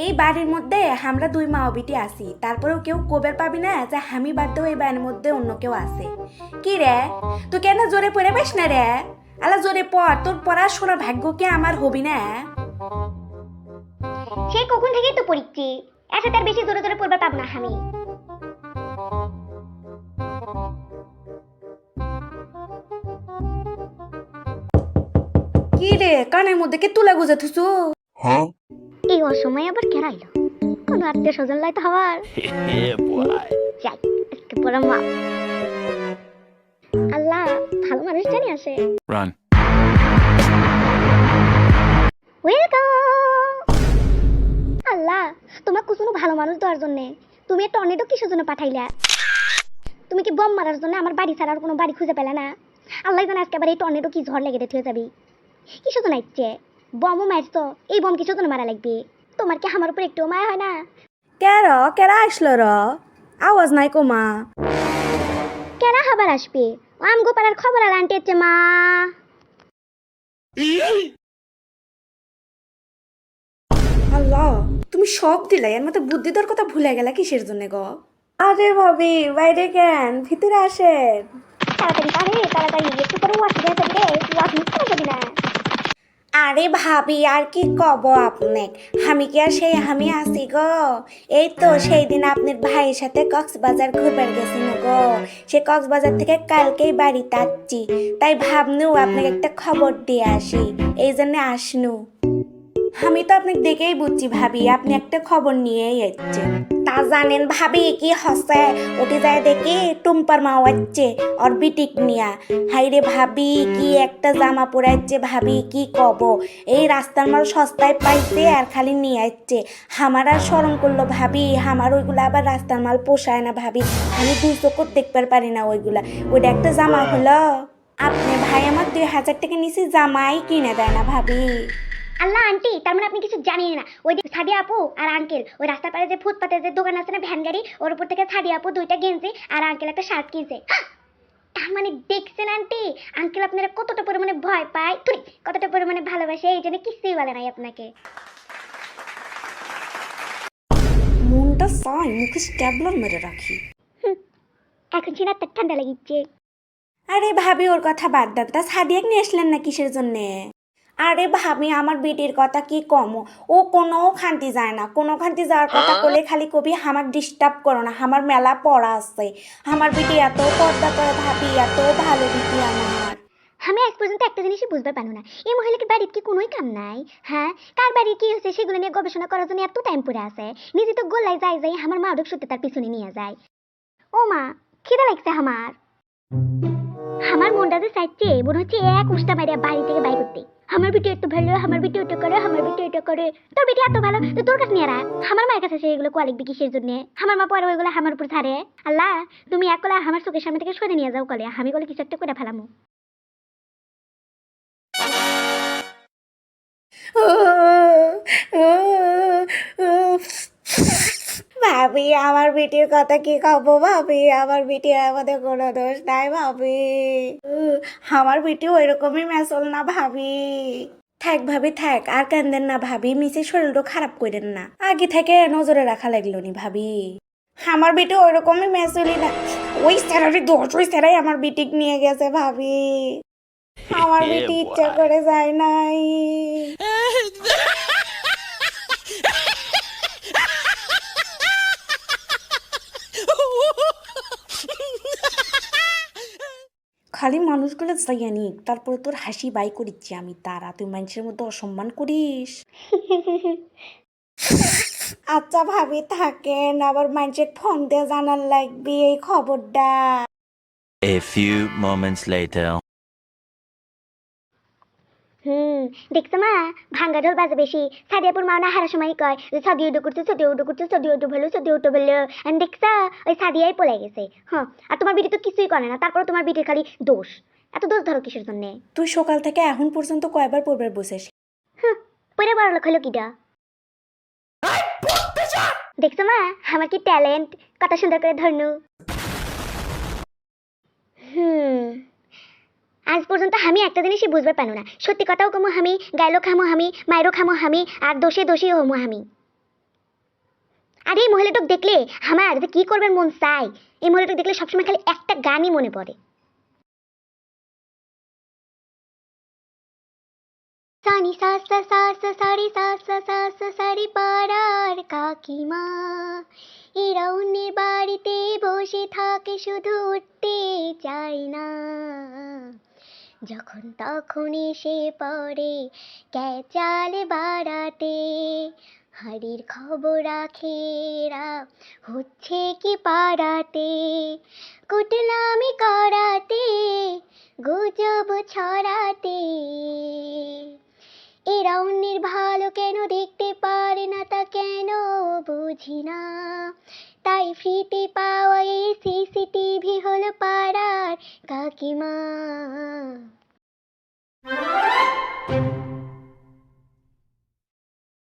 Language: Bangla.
এই বাড়ির মধ্যে আমরা দুই মা বিটি আছি, তারপরেও কেউ কবের পাবি না যে আমি বাদ দেও এই বাড়ির মধ্যে অন্য কেউ আছে। কি রে তুই কেন জোরে পড়ে বেশ না রে? আলা জোরে পড়, তোর পড়াশোনার ভাগ্য কি আমার হবি না? সেই কখন থেকেই তো পড়িচ্ছি, এত তার বেশি জোরে জোরে পড়বার পাব না আমি। কি রে কানের মধ্যে কে তুলা গুজে থুসু? এই অসময় আবার কেরাইলো, কোন আত্মীয় স্বজন লাইতে হওয়ার। যাই আজকে পড়া মা। আল্লাহ ভালো মানুষ জানি আসে। Run. ওয়েলকাম। আল্লাহ তোমার কুসুনো ভালো মানুষ দেওয়ার জন্য তুমি একটা টর্নেডো কিসের জন্য পাঠাইলা? তুমি কি বম মারার জন্য আমার বাড়ি ছাড়ার কোনো বাড়ি খুঁজে পেলে না? আল্লাহ জানে আজকে আবার এই টর্নেডো কি ঝড় লেগে থুয়ে যাবি। কিসের জন্য ইচ্ছে বমও মারছো, এই বম কিসের জন্য মারা লাগবে? তোমার কি আমার উপর একটু মায়া হয় না? কেরা আসলো র? আওয়াজ নাই কোমা। কেরা খাবার আসবে? আমগো পাড়ার খবর আর আন্টি হচ্ছে মা। আল্লাহ তুমি সব দিলাই, এর মতো বুদ্ধি তোর কথা ভুলে গেলা কিসের জন্য গো? আরে ভাবি বাইরে কেন, ভিতরে আসেন। তাড়াতাড়ি একটু করে ওয়াশ দিয়ে যাবি রে, ওয়াশ মিস করে যাবি না। আরে ভাবি আর কি কব আপনি, আমি কি আর সেই আমি আছি গো? এই তো সেই দিন আপনার ভাইয়ের সাথে কক্সবাজার ঘুরবার গেছি না গো, সে কক্সবাজার থেকে কালকেই বাড়িতে আসছি, তাই ভাবনু আপনাকে একটা খবর দিয়ে আসি, এই জন্য আসনু। আমি তো আপনাকে দেখেই বুঝছি ভাবি আপনি একটা খবর নিয়েই এসছেন। তা জানেন ভাবি কি হসে? উঠে যায় দেখি টুম্পার মা হচ্ছে ওর বিটিক নিয়া। হাইরে ভাবি কি একটা জামা পরাইছে ভাবি, কি কব, এই রাস্তার মাল সস্তায় পাইছে আর খালি নিয়ে আসছে। আমার আর শরম করলো ভাবি, আমার ওইগুলা আবার রাস্তার মাল পোষায় না ভাবি, আমি দুই চোখ দেখতে পারি না ওইগুলা। ওইটা একটা জামা হলো, আপনি ভাই আমার 2000 টাকা নিচে জামাই কিনে দেয় না ভাবি। আল্লাহ আন্টি তার মানে আপনি কিছু জানেন না। ওই যে সাদিয়া আপু আর আঙ্কেল ওই রাস্তার পাড়ে যে ফুটপাতে যে দোকান আছে না ভ্যান গাড়ি, ওর উপর থেকে সাদিয়া আপু দুইটা গেঞ্জি আর আঙ্কেল একটা শার্ট কিনছে। তার মানে দেখছেন আন্টি আঙ্কেল আপনারা কতটা পরিমাণে ভয় পায়, তুই কতটা পরিমাণে ভালোবাসে, এই জন্য কিছুই বলে নাই আপনাকে। মনটা চাই মুখে স্ট্যাবলার মেরে রাখি। এখন সিনার তার ঠান্ডা লাগিচ্ছে। আরে ভাবি ওর কথা বাদ দেন, তা সাদিয়াক নিয়ে আসলেন না কিসের জন্যে? আরে ভাবি আমার বেটির কথা কি কম, ও কোনো খান্তি যায় না, কোনো খান্তি যাওয়ার কথা বলে খালি কবি আমার ডিস্টার্ব করো না, আমার মেলা পড়া আছে। আমার বেটি এত পর্দা করে ভাবি, এত ভালো বেটি আমার। আমি আজ পর্যন্ত একটা জিনিসই বুঝতে পারবো না, এই মহিলাকে বাড়ির কি কোনোই কাম নাই? হ্যাঁ কার বাড়ির কি হচ্ছে সেগুলো নিয়ে গবেষণা করার জন্য এত টাইম পড়ে আছে, নিজে তো গোল্লাই যাই আমার মা সত্যি তার পিছনে নিয়ে যায়। ও মা খিদা লাগছে আমার মনটা যে চাইছে মনে হচ্ছে এক উষ্টা মারিয়া বাড়ি থেকে বাই করতে। আমার বেটি একটু ভালো, আমার বেটি ওটা করে, আমার বেটি ওটা করে। তোর বেটি এত ভালো তো তোর কাছে নিয়ে রাখ, আমার মায়ের কাছে সেগুলো কোয়া লিখবি কিসের জন্য? আমার মা পরে ওইগুলো আমার উপর ছাড়ে। আল্লাহ তুমি এক কলা আমার চোখের সামনে থেকে সরে নিয়ে যাও কলে, আমি কলে কিছু একটা করে ফেলামো। ভাবি আমার বেটির কথা কি কব ভাবি, আমার বেটি আমাদের কোনো দোষ নাই ভাবি, আমার বেটি ওই রকমই মেসল না ভাবি। থাক ভাবি থাক, আর কান্দেন না ভাবি, মিসের শরীরটা খারাপ করেন না, আগে থেকে নজরে রাখা লাগলো নি ভাবি। আমার বেটি ওই রকমই মেসলি না, ওই স্যারারই দোষ, ওই স্যারাই আমার বেটিক নিয়ে গেছে ভাবি, আমার বেটি ইচ্ছা করে যায় নাই। খালি মানুষগুলো যাইয়া নিক, তারপরে তোর হাসি বাই করিচ্ছি আমি, তারা তুই মানুষের মধ্যে অসম্মান করিস। আচ্ছা ভাবি থাকেন, আবার মানুষের ফোন দিয়ে জানার লাগবে এই খবরটা। A few moments later. দেখছো মা ভাঙ্গা ঢোল বাজে বেশি, সাদিয়াপুর মা না হারার সময় কয় যে সাদি উডো করছে, সাদি উডো করছে, সাদি উডো ভালো, সাদি উডো ভালো। দেখছা ওই সাদিয়াই পলে গেছে। হ্যাঁ আর তোমার বিটি তো কিছুই করে না, তারপরে তোমার বিটির খালি দোষ। এত দোষ ধরো কিসের জন্য? তুই সকাল থেকে এখন পর্যন্ত কয়বার পড়বার বসেস? পরে বড় লোক হলো কিটা? দেখছো মা আমার কি ট্যালেন্ট, কত সুন্দর করে ধরনু। আজ পর্যন্ত আমি একটা জিনিসই বুঝতে পারো না, সত্যি কথাও কমো আমি, গাইলো খামো আমি, মায়েরও খামো আমি, আর দোষে দোষী হমো আমি। আর এই মহিলাটাকে দেখলে আমার যে কি করবেন মন চাই, এই মহিলাটাকে দেখলে সবসময় খালি একটা গানই মনে পড়ে। সানি সাসা সাসা সারি সাসা সাসা সারি পাড়ার কাকিমা, এরা অন্যের বাড়িতে বসে থাকে শুধু উঠতে চায় না, যখন তখন এসে পড়ে ক্যাচাল বাড়াতে, হাড়ির খবর রাখে এরা হচ্ছে কি পাড়াতে, কুটনামি করাতে, গুজব ছড়াতে, এরা অন্যের ভালো কেন দেখতে পারে না তা কেন বুঝি না, তাই ফ্রিতে পাওয়া এই সিসিটিভি হলো পাড়ার কাকিমা।